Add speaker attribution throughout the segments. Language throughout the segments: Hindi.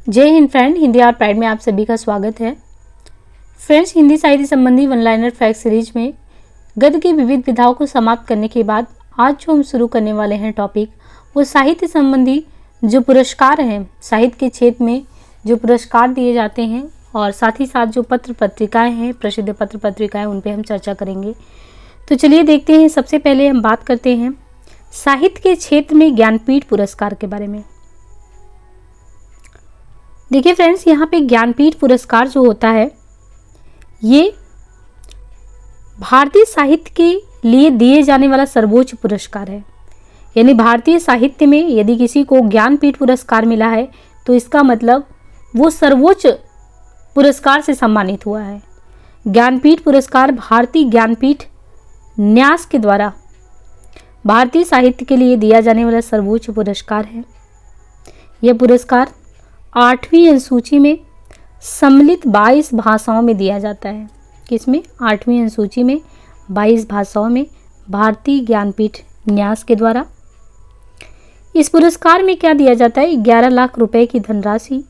Speaker 1: जय हिंद फ्रेंड, हिंदी आर प्राइड में आप सभी का स्वागत है। फ्रेंड्स, हिंदी साहित्य संबंधी वन लाइनर फैक्ट सीरीज में गद्य की विविध विधाओं को समाप्त करने के बाद आज जो हम शुरू करने वाले हैं टॉपिक, वो साहित्य संबंधी जो पुरस्कार हैं, साहित्य के क्षेत्र में जो पुरस्कार दिए जाते हैं और साथ ही साथ जो पत्र पत्रिकाएं हैं, प्रसिद्ध पत्र पत्रिकाएं, उन पर हम चर्चा करेंगे। तो चलिए देखते हैं। सबसे पहले हम बात करते हैं साहित्य के क्षेत्र में ज्ञानपीठ पुरस्कार के बारे में। देखिए फ्रेंड्स, यहाँ पे ज्ञानपीठ पुरस्कार जो होता है ये भारतीय साहित्य के लिए दिए जाने वाला सर्वोच्च पुरस्कार है। यानी भारतीय साहित्य में यदि किसी को ज्ञानपीठ पुरस्कार मिला है तो इसका मतलब वो सर्वोच्च पुरस्कार से सम्मानित हुआ है। ज्ञानपीठ पुरस्कार भारतीय ज्ञानपीठ न्यास के द्वारा भारतीय साहित्य के लिए दिया जाने वाला सर्वोच्च पुरस्कार है। यह पुरस्कार 8वीं अनुसूची में सम्मिलित 22 भाषाओं में दिया जाता है। किसमें? 8वीं अनुसूची में 22 भाषाओं में भारतीय ज्ञानपीठ न्यास के द्वारा। इस पुरस्कार में क्या दिया जाता है? 11 लाख रुपए की धनराशि,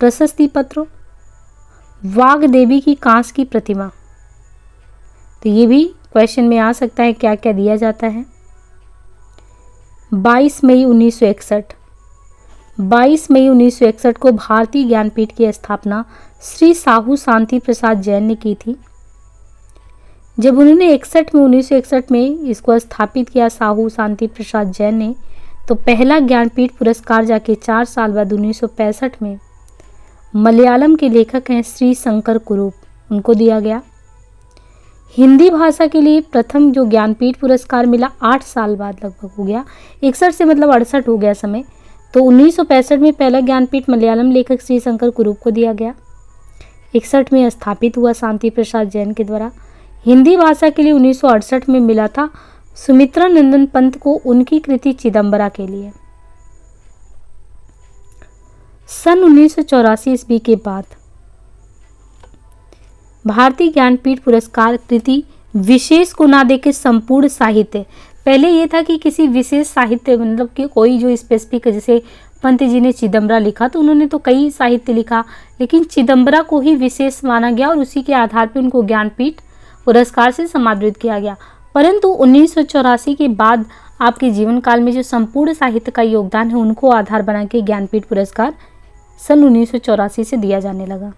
Speaker 1: प्रशस्ति पत्र, वाग देवी की कांस की प्रतिमा। तो ये भी क्वेश्चन में आ सकता है, क्या क्या दिया जाता है। 22 मई 1961 को भारतीय ज्ञानपीठ की स्थापना श्री साहू शांति प्रसाद जैन ने की थी। जब उन्होंने 1961 में इसको स्थापित किया साहू शांति प्रसाद जैन ने, तो पहला ज्ञानपीठ पुरस्कार जाके 4 साल बाद 1965 में मलयालम के लेखक हैं श्री शंकर कुरूप, उनको दिया गया। हिंदी भाषा के लिए प्रथम जो ज्ञानपीठ पुरस्कार मिला 8 साल बाद लगभग हो गया, 61 से मतलब 68 हो गया समय, तो 1965 में पहला ज्ञानपीठ मलयालम लेखक श्री शंकर कुरूप को दिया गया। 61 में स्थापित हुआ शांति प्रसाद जैन के द्वारा। हिंदी भाषा के लिए 1968 में मिला था सुमित्रा नंदन पंत को उनकी कृति चिदंबरा के लिए। सन 1984 ईस्वी के बाद भारतीय ज्ञानपीठ पुरस्कार कृति विशेष को ना देके संपूर्ण साहित्य, पहले ये था कि किसी विशेष साहित्य मतलब कि कोई जो स्पेसिफिक, जैसे पंत जी ने चिदंबरा लिखा तो उन्होंने तो कई साहित्य लिखा, लेकिन चिदंबरा को ही विशेष माना गया और उसी के आधार पर उनको ज्ञानपीठ पुरस्कार से सम्मानित किया गया। परंतु 1984 के बाद आपके जीवन काल में जो संपूर्ण साहित्य का योगदान है उनको आधार बना के ज्ञानपीठ पुरस्कार सन 1984 से दिया जाने लगा।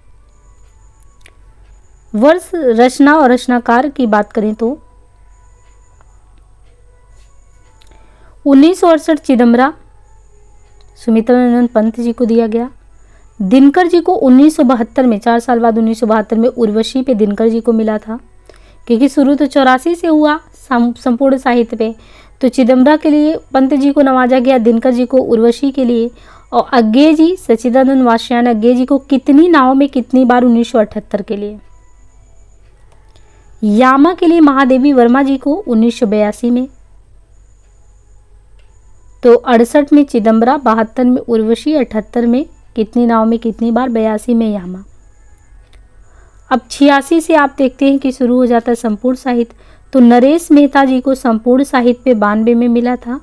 Speaker 1: वर्ष, रचना और रचनाकार की बात करें तो 1968 चिदंबरा सुमित्रा नंदन पंत जी को दिया गया। दिनकर जी को 1972 में, 4 साल बाद 1972 में उर्वशी पे दिनकर जी को मिला था, क्योंकि शुरू तो 84 से हुआ संपूर्ण साहित्य पे। तो चिदंबरा के लिए पंत जी को नवाजा गया, दिनकर जी को उर्वशी के लिए, और अज्ञे जी सच्चिदानंद वात्स्यायन अज्ञे जी को कितनी नावों में कितनी बार 1978 के लिए। यामा के लिए महादेवी वर्मा जी को 1982 में, तो 68 में चिदंबरा, 72 में उर्वशी, 78 में कितनी नाव में कितनी बार, 82 में यामा। अब 86 से आप देखते हैं कि शुरू हो जाता है संपूर्ण साहित्य। तो नरेश मेहता जी को संपूर्ण साहित्य पे 92 में मिला था।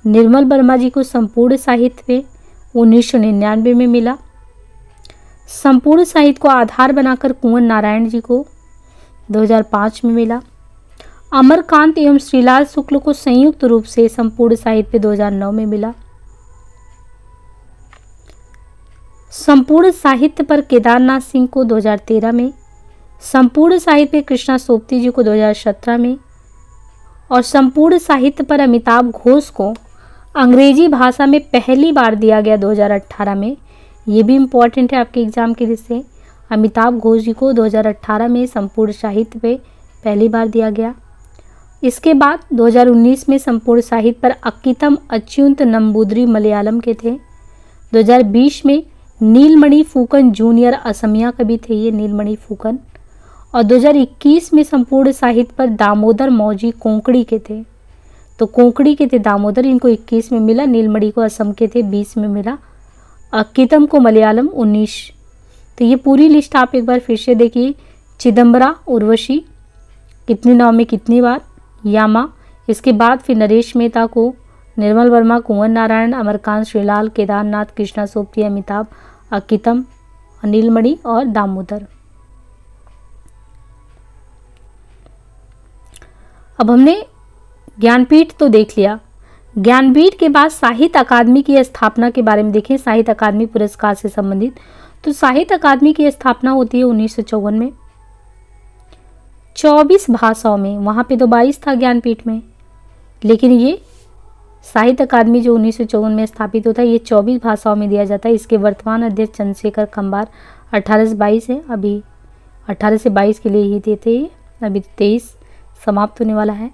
Speaker 1: निर्मल वर्मा जी को संपूर्ण साहित्य पे 1999 में मिला। संपूर्ण साहित्य को आधार बनाकर कुंवर नारायण जी को 2005 में मिला। अमरकांत एवं श्रीलाल शुक्ल को संयुक्त रूप से संपूर्ण साहित्य 2009 में मिला। संपूर्ण साहित्य पर केदारनाथ सिंह को 2013 में, संपूर्ण साहित्य पर कृष्णा सोपती जी को 2017 में, और संपूर्ण साहित्य पर अमिताभ घोष को अंग्रेजी भाषा में पहली बार दिया गया 2018 में। ये भी इम्पॉर्टेंट है आपके एग्जाम के लिए। अमिताभ घोष जी को 2018 में संपूर्ण साहित्य पे पहली बार दिया गया। इसके बाद 2019 में संपूर्ण साहित्य पर अक्कीथम अच्युत नंबूदरी मलयालम के थे। 2020 में नीलमणि फूकन जूनियर असमिया कवि थे ये नीलमणि फूकन, और 2021 में संपूर्ण साहित्य पर दामोदर मौजी कोंकणी के थे। तो कोंकणी के थे दामोदर, इनको 21 में मिला, नीलमणि को असम के थे 20 में मिला, अक्कीथम को मलयालम 19। तो ये पूरी लिस्ट आप एक बार फिर से देखिए। चिदंबरा, उर्वशी कितनी नाव में कितनी बार, यामा, इसके बाद फिर नरेश मेहता को निर्मल वर्मा, कुंवर नारायण, अमरकांत, श्रीलाल, केदारनाथ, कृष्णा सोपती, अमिताभ, अकितम, नीलमणि और दामोदर। अब हमने ज्ञानपीठ तो देख लिया। ज्ञानपीठ के बाद साहित्य अकादमी की स्थापना के बारे में देखें। साहित्य अकादमी पुरस्कार से संबंधित, तो साहित्य अकादमी की स्थापना होती है 1954 में 24 भाषाओं में। वहाँ पे तो 22 था ज्ञानपीठ में, लेकिन ये साहित्य अकादमी जो 1954 में स्थापित होता है ये 24 भाषाओं में दिया जाता है। इसके वर्तमान अध्यक्ष चंद्रशेखर कंबार 18 से 22 है, अभी 18 से 22 के लिए ही देते हैं, अभी 23 समाप्त होने वाला है।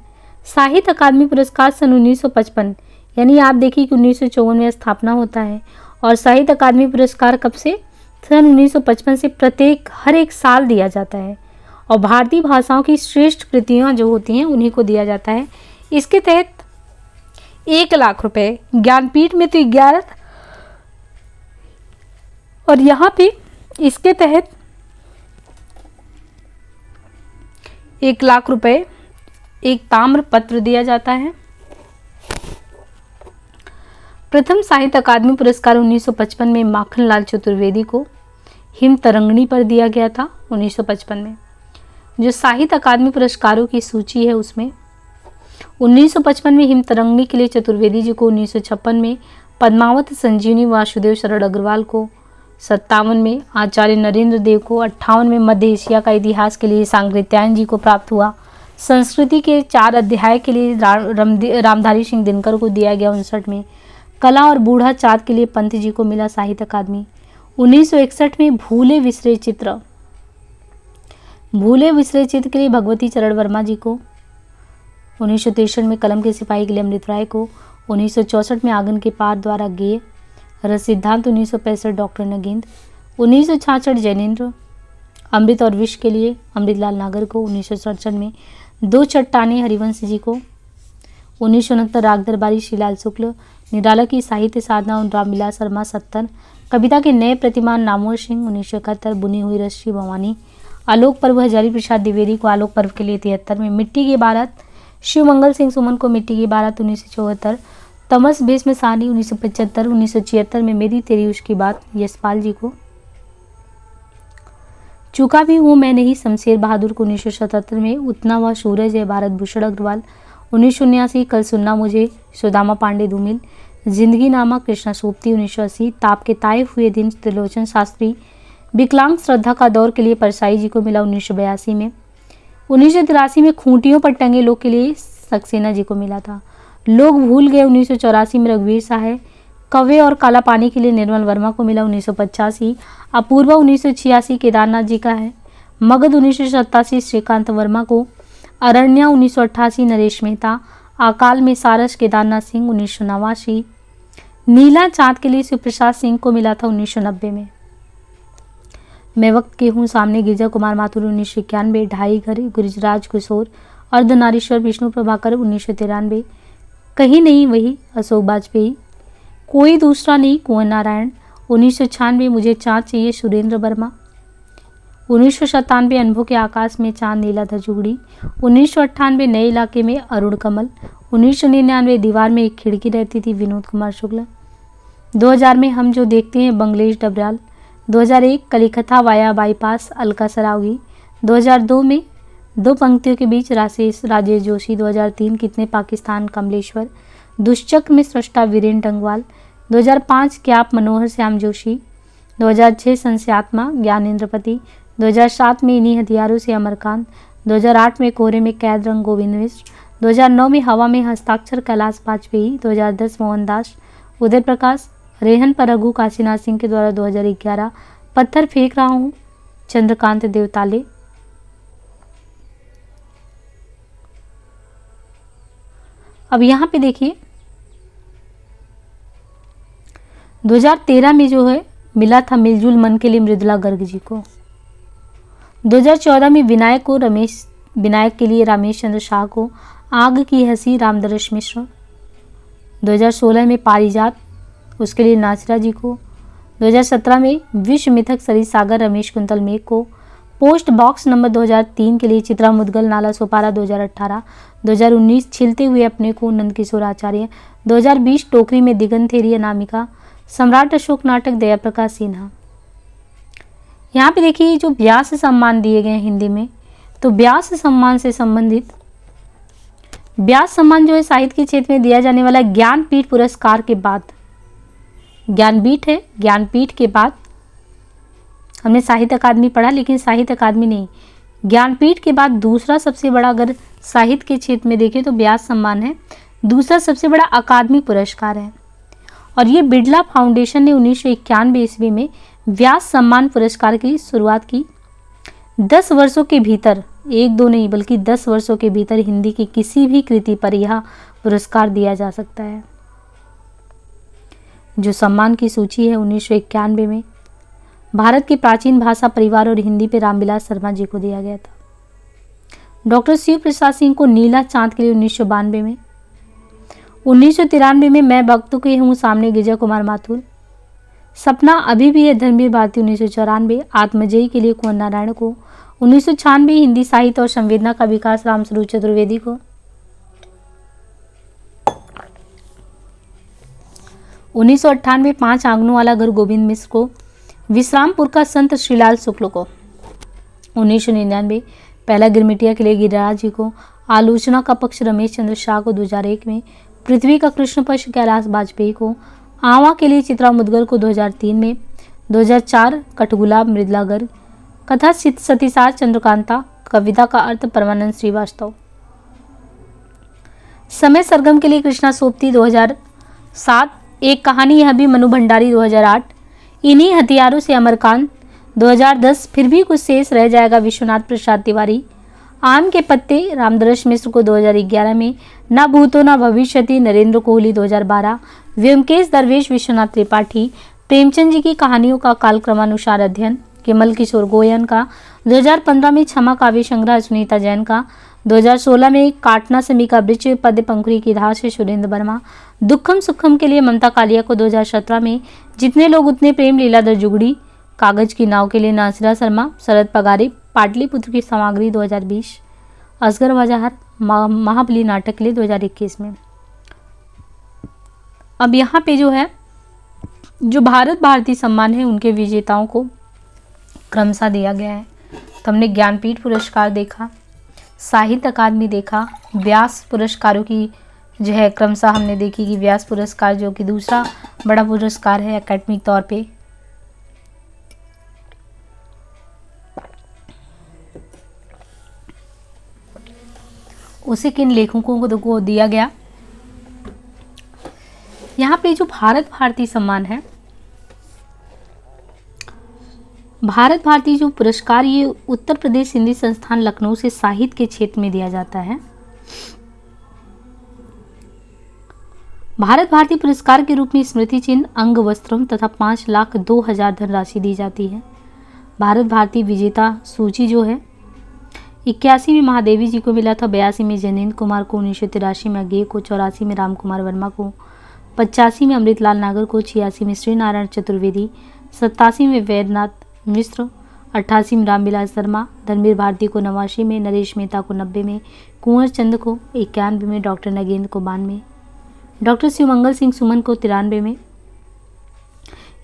Speaker 1: साहित्य अकादमी पुरस्कार सन 1955, यानी आप देखिए कि 1954 में स्थापना होता है और साहित्य अकादमी पुरस्कार कब से, सन 1955 से प्रत्येक हर एक साल दिया जाता है और भारतीय भाषाओं की श्रेष्ठ कृतियाँ जो होती हैं उन्हीं को दिया जाता है। इसके तहत 1 लाख रुपए, ज्ञानपीठ में तो 11 और यहाँ पे इसके तहत 1 लाख रुपए एक ताम्र पत्र दिया जाता है। प्रथम साहित्य अकादमी पुरस्कार 1955 में माखनलाल चतुर्वेदी को हिम तरंगिणी पर दिया गया था। 1955 में जो साहित्य अकादमी पुरस्कारों की सूची है उसमें 1955 में हिम तरंगिणी के लिए चतुर्वेदी जी को, 1956 में पद्मावत संजीवनी वासुदेव शरण अग्रवाल को, 57 में आचार्य नरेंद्र देव को, 58 में मध्य एशिया का इतिहास के लिए सांकृत्यायन जी को प्राप्त हुआ, संस्कृति के 4 अध्याय के लिए रामधारी सिंह दिनकर को दिया गया, 59 में कला और बूढ़ा चाँद के लिए पंत जी को मिला साहित्य अकादमी, 1961 में भूले विसरे चित्र के लिए भगवती चरण वर्मा जी को, 1963 में कलम के सिपाही के लिए अमृत राय को, 1964 में आंगन के पार द्वारा गेय रस सिद्धांत, 1965 डॉक्टर नगेंद्र, 1966 जैनेन्द्र, अमृत और विष के लिए अमृतलाल नागर को, 1967 में 2 चट्टाने हरिवंश जी को, 1969 राग दरबारी श्रीलाल शुक्ल, निराला की साहित्य साधना और रामविलास शर्मा 70, कविता के नए प्रतिमान नामोर सिंह 1971, बुनी हुई रश्मि भवानी, आलोक पर्व हजारी प्रसाद द्विवेदी को आलोक पर्व के लिए 73 में, मिट्टी की बारात शिवमंगल सिंह सुमन को मिट्टी की बारात 1974, तमस बेस में सानी 1975, 1976 में मेरी तेरी उसकी बात यशपाल जी को, चुका भी हूँ मैं नहीं शमशेर बहादुर को 1977 में, उतना वह सूरज है भारत भूषण अग्रवाल 1979, कल सुनना मुझे सुदामा पांडे धूमिल, जिंदगी नामा कृष्णा सोपती 1980, ताप के ताए हुए दिन त्रिलोचन शास्त्री, विकलांग श्रद्धा का दौर के लिए परसाई जी को मिला 1982 में, 1983 में खूंटियों पर टंगे लोग के लिए सक्सेना जी को मिला था, लोग भूल गए 1984 में रघुवीर साहे, कव्वे और काला पानी के लिए निर्मल वर्मा को मिला 1985, अपूर्वा 1986 केदारनाथ जी का है, मगध 1987 श्रीकांत वर्मा को, अरण्या 1988 नरेश मेहता, अकाल में सारस केदारनाथ सिंह 1989, नीला चाँद के लिए शिवप्रसाद सिंह को मिला था 1990 में, मैं वक्त के हूँ सामने गिरजा कुमार माथुर 1991, ढाई घर गुरिजराज किशोर, अर्धनारीश्वर विष्णु प्रभाकर 1993, कहीं नहीं वही अशोक वाजपेयी, कोई दूसरा नहीं कुंवर नारायण 1996, मुझे चाँद चाहिए सुरेंद्र वर्मा, 1997 अनुभव के आकाश में चांद नीला था जुगड़ी, 1998 नए इलाके में अरुण कमल, 1999 दीवार में एक खिड़की रहती थी विनोद कुमार शुक्ला, 2000 में हम जो देखते हैं बंगलेश डबराल, 2001 कलिकथा वाया बाईपास अलका सरावगी, 2002 में 2 पंक्तियों के बीच राजेश जोशी, 2003 कितने पाकिस्तान कमलेश्वर, दुष्चक्र में सृष्टा वीरेन टंगवाल, 2005 क्या आप मनोहर श्याम जोशी, 2006 संस्यात्मा ज्ञानेंद्रपति, 2007 में इन्हीं हथियारों से अमरकांत, 2008 में कोहरे में कैद रंग गोविंद मिश्र, 2009 में हवा में हस्ताक्षर कैलाश वाजपेयी, 2010 मोहनदास उदय प्रकाश, रेहन पर रघु काशीनाथ सिंह के द्वारा 2011 पत्थर फेंक रहा हूँ चंद्रकांत देवताले, अब यहाँ पे देखिए 2013 में जो है मिला था मिलजुल मन के लिए मृदुला गर्ग जी को, 2014 में विनायक के लिए रामेश चंद्र शाह को, आग की हंसी रामदर्श मिश्र, 2016 में पारिजात उसके लिए नाचरा जी को, 2017 में विश्व मिथक सरित सागर रमेश कुंतल मेघ को, पोस्ट बॉक्स नंबर 2003 के लिए चित्रा मुदगल नाला सोपारा 2018, 2019 छिलते हुए अपने को नंदकिशोर आचार्य, 2020 टोकरी में दिगंत थेरी अनामिका, सम्राट अशोक नाटक दया प्रकाश सिन्हा, यहाँ पे देखिए जो व्यास सम्मान दिए गए हैं हिंदी में, तो व्यास सम्मान से संबंधित व्यास सम्मान जो है साहित्य के क्षेत्र में दिया जाने वाला ज्ञानपीठ पुरस्कार के बाद, ज्ञानपीठ है, ज्ञानपीठ के बाद हमने साहित्य अकादमी पढ़ा लेकिन साहित्य अकादमी नहीं, ज्ञानपीठ के बाद दूसरा सबसे बड़ा अगर साहित्य के क्षेत्र में देखें तो व्यास सम्मान है, दूसरा सबसे बड़ा अकादमी पुरस्कार है। और ये बिड़ला फाउंडेशन ने 1991 ईस्वी में व्यास सम्मान पुरस्कार की शुरुआत की। 10 वर्षों के भीतर, एक दो नहीं बल्कि 10 वर्षों के भीतर हिंदी की किसी भी कृति पर यह पुरस्कार दिया जा सकता है। जो सम्मान की सूची है 1991 में भारत की प्राचीन भाषा परिवार और हिंदी पे रामविलास शर्मा जी को दिया गया था। डॉक्टर शिव प्रसाद सिंह को नीला चांद के लिए 1992 में, 1993 में मैं वक्त के हूँ सामने गिरजा कुमार माथुर, सपना अभी भी है धर्मवीर भारती 1994, आत्मजयी के लिए कुंवर नारायण को, 1996 हिंदी साहित्य और संवेदना का विकास रामस्वरूप चतुर्वेदी को, 1998 5 आंगनों वाला घर गोविंद मिश्र को, विश्रामपुर का संत श्रीलाल शुक्ल को, 1999 पहला गिरमिटिया के लिए गिरिराज जी को, आलोचना का पक्ष रमेश चंद्र शाह को 2001 में, पृथ्वी का कृष्ण पक्ष कैलाश वाजपेयी को, आवा के लिए चित्रा मुदगल को 2003 में, 2004 कठगुलाब मृदला गर्ग, कथा सतीसार चंद्रकांता, कविता का अर्थ परमानंद श्रीवास्तव, समय सरगम के लिए कृष्णा सोपती 2007, एक कहानी यह भी मनु भंडारी 2008, इन्हीं हथियारों से अमरकांत 2010, फिर भी कुछ शेष रह जाएगा विश्वनाथ प्रसाद तिवारी, आम के पत्ते रामदरस मिश्र को 2011 में, ना भूतो ना भविष्यति नरेंद्र कोहली 2012, व्योमकेश दरवेश विश्वनाथ त्रिपाठी, प्रेमचंद जी की कहानियों का कालक्रमानुसार अध्ययन केमल किशोर गोयन का, 2015 में क्षमा काव्य संग्रह सुनीता जैन का, 2016 में काटना समी का वृक्ष पद्य पंखुरी की धार से सुरेंद्र वर्मा, दुखम सुखम के लिए ममता कालिया को 2017 में, जितने लोग उतने प्रेम लीलाधर जुगड़ी, कागज की नाव के लिए नासिरा शर्मा, शरद पगारी, पाटलिपुत्र की सामग्री 2020, असगर वजाहर महाबली नाटक के लिए 2021 में। अब यहाँ पे जो है जो भारत भारती सम्मान है उनके विजेताओं को क्रमशः दिया गया है। तो हमने ज्ञानपीठ पुरस्कार देखा, साहित्य अकादमी देखा, व्यास पुरस्कारों की जो है क्रमशः हमने देखी कि व्यास पुरस्कार जो कि दूसरा बड़ा पुरस्कार है एकेडमिक तौर पे, उसे किन लेखकों को दिया गया। यहाँ पे जो भारत भारती सम्मान है, भारत भारती जो पुरस्कार ये उत्तर प्रदेश हिंदी संस्थान लखनऊ से साहित्य के क्षेत्र में दिया जाता है। भारत भारती पुरस्कार के रूप में स्मृति चिन्ह, अंग वस्त्रम तथा 5,02,000 धनराशि दी जाती है। भारत भारती विजेता सूची जो है 81 में महादेवी जी को मिला था, 82 में जयनेंद्र कुमार को, 1983 में अज्ञे को, 84 में राम कुमार वर्मा को, 85 में अमृतलाल नागर को, 86 में श्री नारायण चतुर्वेदी, 87 में वैद्यनाथ मिश्र, 88 में रामविलास शर्मा, धर्मवीर भारती को 89 में, नरेश मेहता को 90 में, कुंवर चंद को 91 में, डॉक्टर नगेंद्र को 92, डॉक्टर शिवमंगल सिंह सुमन को 93 में।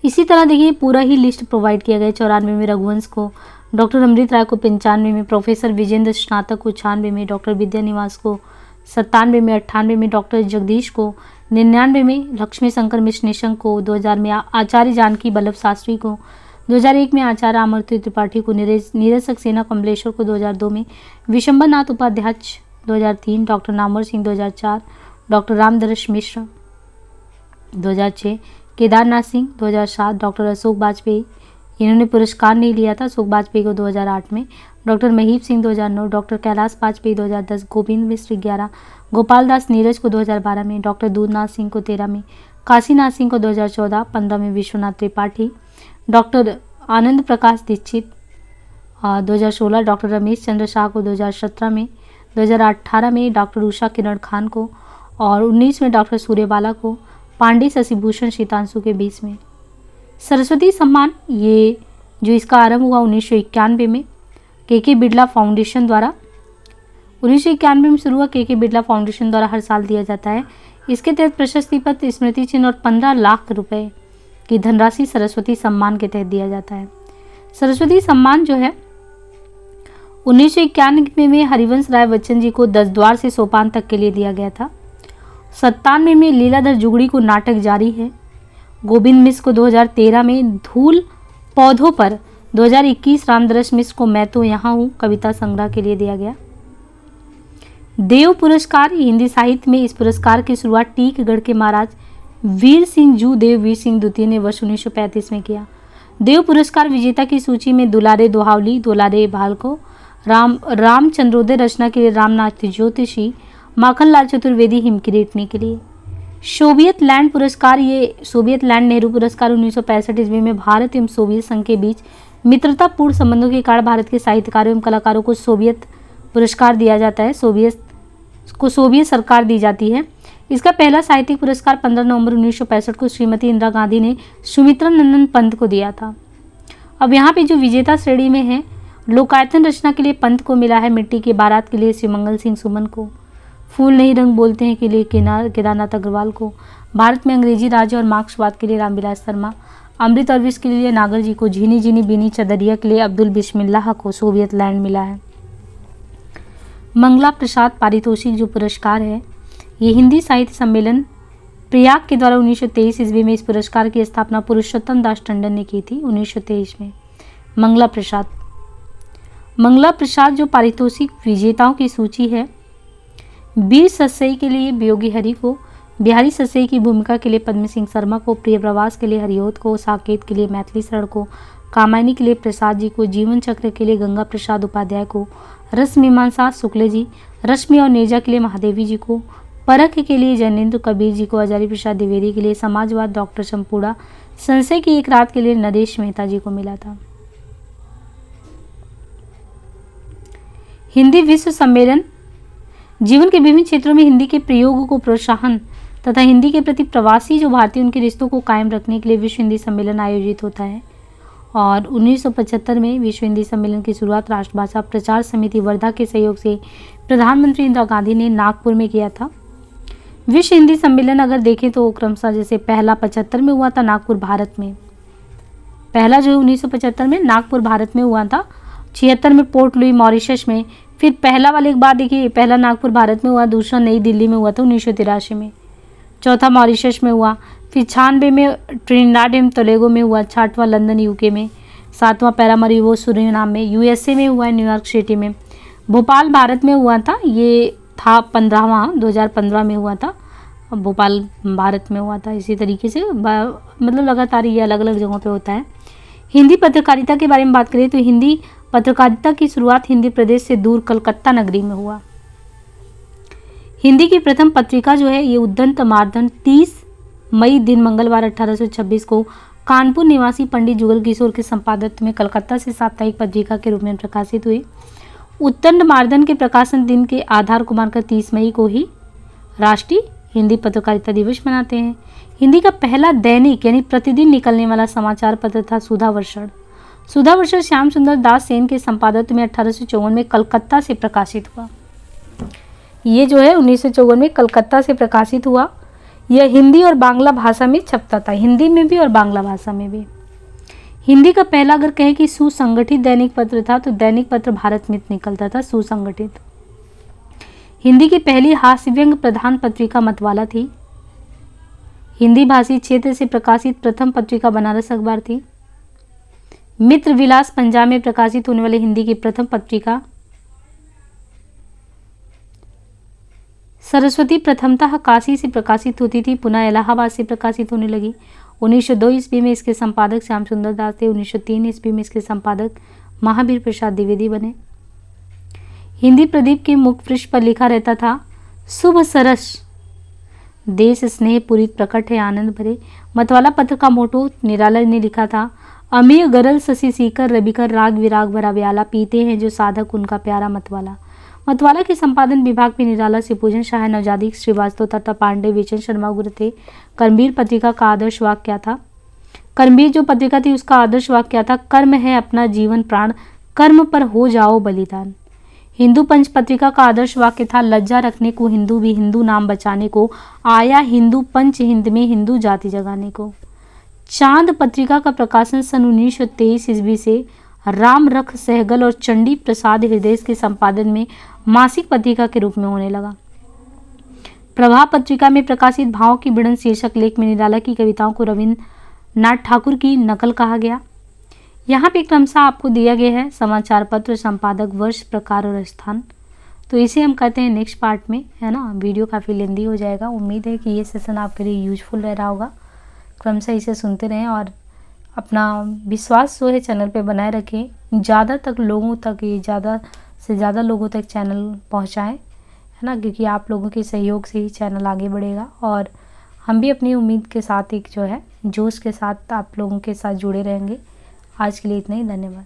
Speaker 1: इसी तरह देखिए पूरा ही लिस्ट प्रोवाइड किया गया। 94 में रघुवंश को, डॉक्टर अमृत राय को 95 में, प्रोफेसर विजेंद्र स्नातक को 96 में, डॉक्टर विद्या निवास को 97 में, 98 में डॉक्टर जगदीश को, 99 में लक्ष्मी शंकर मिश्र निशंक को, 2000 में आचार्य जानकी बल्लभ शास्त्री को, 2001 में आचार्य अमरती त्रिपाठी को, नीरज सक्सेना कमलेश्वर को 2002 में, विशंबर नाथ उपाध्याय 2003, डॉक्टर नामवर सिंह 2004, डॉक्टर रामदरस मिश्र 2006, केदारनाथ सिंह 2007, डॉक्टर अशोक वाजपेयी, इन्होंने पुरस्कार नहीं लिया था, अशोक वाजपेयी को 2008 में, डॉक्टर महीप सिंह 2009, डॉक्टर कैलाश वाजपेयी 2010, गोविंद मिश्र 11, गोपाल दास नीरज को 2012 में, डॉक्टर दूधनाथ सिंह को 13 में, काशीनाथ सिंह को 2014, 15 में विश्वनाथ त्रिपाठी, डॉक्टर आनंद प्रकाश दीक्षित 2016, डॉक्टर रमेश चंद्र शाह को 2017 में, 2018 में डॉक्टर उषा किरण खान को और 19 में डॉक्टर सूर्यबाला को, पांडे शशिभूषण शीतांशु के 20 में। सरस्वती सम्मान ये जो इसका आरंभ हुआ 1991 में के बिड़ला फाउंडेशन द्वारा, 1991 में शुरू हुआ, के बिड़ला फाउंडेशन द्वारा हर साल दिया जाता है। इसके तहत प्रशस्ति पत्र, स्मृति चिन्ह और 15 लाख रुपए की धनराशि सरस्वती सम्मान के तहत दिया जाता है। सरस्वती सम्मान जो है 1991 में हरिवंश राय बच्चन जी को 10 द्वार से सोपान तक के लिए दिया गया था। 97 में लीलाधर जुगड़ी को नाटक जारी है। गोविंद मिश्र को 2013 में धूल पौधों पर, 2021 रामदरस मिश्र को मैं तो यहाँ हूँ कविता संग्रह के लिए दिया गया। देव पुरस्कार हिंदी साहित्य में, इस पुरस्कार की शुरुआत टीकगढ़ के महाराज वीर सिंह जू देव वीर सिंह द्वितीय ने वर्ष 1935 में किया। देव पुरस्कार विजेता की सूची में दुलारे दोहावली, दुलारे भालको, रामचंद्रोदय रचना के लिए रामनाथ ज्योतिषी, माखनलाल चतुर्वेदी हिमकिरीटनी के लिए। सोवियत लैंड पुरस्कार, ये सोवियत लैंड नेहरू पुरस्कार 1965 ईस्वी में भारत एवं सोवियत संघ के बीच मित्रतापूर्ण संबंधों के कारण भारत के साहित्यकारों एवं कलाकारों को सोवियत पुरस्कार दिया जाता है, सोवियत सरकार दी जाती है। इसका पहला साहित्यिक पुरस्कार 15 नवंबर 1965 को श्रीमती इंदिरा गांधी ने सुमित्रा नंदन पंत को दिया था। अब यहाँ पे जो विजेता श्रेणी में है, लोकायतन रचना के लिए पंत को मिला है, मिट्टी की बारात के लिए श्रीमंगल सिंह सुमन को, फूल नहीं रंग बोलते हैं के लिए केदारनाथ अग्रवाल को, भारत में अंग्रेजी राज और मार्क्सवाद के लिए रामविलास शर्मा, अमृत और विष के लिए नागर जी को, झीनी झीनी बीनी चदरिया के लिए अब्दुल बिस्मिल्लाह को सोवियत लैंड मिला है। मंगला प्रसाद पारितोषिक जो पुरस्कार है, ये हिंदी साहित्य सम्मेलन प्रयाग के द्वारा 1923 ईस्वी में इस पुरस्कार की स्थापना पुरुषोत्तम दास टंडन ने की थी 1923 में। मंगला प्रसाद जो पारितोषिक विजेताओं की सूची है, वीर सस्सई के लिए वियोगी हरि को, बिहारी सस्सई की भूमिका के लिए पद्म सिंह शर्मा को, प्रिय प्रवास के लिए हरिओत को, साकेत के लिए मैथिली शरण को, कामायनी के लिए प्रसाद जी को, जीवन चक्र के लिए गंगा प्रसाद उपाध्याय को, रस मीमांसा शुक्ल जी, रश्मि और नेजा के लिए महादेवी जी को, परख के लिए जैनेन्द्र कबीर जी को, हजारी प्रसाद द्विवेदी के लिए, समाजवाद डॉक्टर चंपूड़ा, संशय की एक रात के लिए नरेश मेहता जी को मिला था। हिंदी विश्व सम्मेलन जीवन के विभिन्न क्षेत्रों में हिंदी के प्रयोग को प्रोत्साहन तथा हिंदी के प्रति प्रवासी जो भारतीय उनके रिश्तों को कायम रखने के लिए विश्व हिंदी सम्मेलन आयोजित होता है। और 1975 में विश्व हिंदी सम्मेलन की शुरुआत राष्ट्रभाषा प्रचार समिति वर्धा के सहयोग से प्रधानमंत्री इंदिरा गांधी ने नागपुर में किया था। विश्व हिंदी सम्मेलन अगर देखें तो क्रमशः जैसे पहला 75 में हुआ था नागपुर भारत में, पहला जो 1975 में नागपुर भारत में हुआ था, 76 में पोर्ट लुई मॉरिशस में, फिर पहला वाले एक बात देखिए, पहला नागपुर भारत में हुआ, दूसरा नई दिल्ली में हुआ था 1983 में, चौथा मॉरिशस में हुआ, फिर 96 में ट्रिनिडाड एवं टोबैगो में हुआ, 6वां लंदन यूके में, 7वां पैरामरीवो सुरिनाम में, यूएसए में हुआ, न्यूयॉर्क सिटी में, भोपाल भारत में हुआ था, ये था 15वां 2015 में हुआ था, भोपाल भारत में हुआ था। इसी तरीके से मतलब लगातार ये अलग अलग जगहों पे होता है। हिंदी पत्रकारिता के बारे में बात करें तो हिंदी पत्रकारिता की शुरुआत हिंदी प्रदेश से दूर कलकत्ता नगरी में हुआ। हिंदी की प्रथम पत्रिका जो है ये उद्दंत मार्दंड 30 मई दिन मंगलवार 1826 को कानपुर निवासी पंडित जुगल किशोर के संपादत्व में कलकत्ता से साप्ताहिक पत्रिका के रूप में प्रकाशित हुई। उद्दंत मार्दंड के प्रकाशन दिन के आधार को मानकर 30 मई को ही राष्ट्रीय हिंदी पत्रकारिता दिवस मनाते हैं। हिंदी का पहला दैनिक यानी प्रतिदिन निकलने वाला समाचार पत्र था सुधावर्षण। सुधावर्षण श्याम सुंदर दास सेन के संपादत्व में 1854 में कलकत्ता से प्रकाशित हुआ। ये जो है 1954 में कलकत्ता से प्रकाशित हुआ। यह हिंदी और बांग्ला भाषा में छपता था, हिंदी में भी और बांग्ला भाषा में भी। हिंदी का पहला अगर कहें कि सुसंगठित दैनिक पत्र था तो दैनिक पत्र भारत मित्र निकलता था, सुसंगठित। हिंदी की पहली हास्य व्यंग प्रधान पत्रिका मतवाला थी। हिंदी भाषी क्षेत्र से प्रकाशित प्रथम पत्रिका बनारस अखबार थी। मित्र विलास पंजाब में प्रकाशित होने वाली हिंदी की प्रथम पत्रिका सरस्वती प्रथमतः काशी से प्रकाशित होती थी, पुनः इलाहाबाद से प्रकाशित होने लगी। 1902 ईस्वी में इसके संपादक श्याम सुंदर दास थे। 1903 ईस्वी में इसके संपादक महावीर प्रसाद द्विवेदी बने। हिंदी प्रदीप के मुख पृष्ठ पर लिखा रहता था, शुभ सरस देश स्नेह पूरी प्रकट है आनंद भरे। मतवाला पत्र का मोटो निराला ने लिखा था, अमीय गरल शशि सीकर रबिकर राग विराग भरा व्याला, पीते हैं जो साधक उनका प्यारा मतवाला। मतवाला के संपादन विभाग में निराला से पूजन शाह नवजादी श्रीवास्तव तथा पांडे विचन शर्मा गुरु थे। कर्मवीर पत्रिका का आदर्श वाक्य क्या था? कर्मवीर जो पत्रिका थी उसका आदर्श वाक्य क्या था? कर्म है अपना जीवन प्राण, कर्म पर हो जाओ बलिदान। हिंदू पंच पत्रिका का आदर्श वाक्य था, लज्जा रखने को हिंदू भी हिंदू नाम बचाने को, आया हिंदू पंच हिंद में हिंदू जाति जगाने को। चांद पत्रिका का प्रकाशन सन 1923 ईस्वी से राम रख सहगल और चंडी प्रसाद हृदय के संपादन में मासिक पत्रिका के रूप में होने लगा। प्रभाव पत्रिका में प्रकाशित भाव की विड़न शीर्षक लेख में निराला की कविताओं को रविन्द्रनाथ ठाकुर की नकल कहा गया। यहाँ पे क्रमशः आपको दिया गया है समाचार पत्र, संपादक, वर्ष, प्रकार और स्थान। तो इसे हम करते हैं नेक्स्ट पार्ट में, है ना। वीडियो काफ़ी लेंदी हो जाएगा। उम्मीद है कि ये सेशन आपके लिए यूजफुल रह रहा होगा। क्रमशः इसे सुनते रहें और अपना विश्वास जो है चैनल पे बनाए रखें। ज़्यादा से ज़्यादा लोगों तक चैनल पहुँचाएँ, है ना, क्योंकि आप लोगों के सहयोग से ही चैनल आगे बढ़ेगा और हम भी अपनी उम्मीद के साथ एक जो है जोश के साथ आप लोगों के साथ जुड़े रहेंगे। आज के लिए इतना ही, धन्यवाद।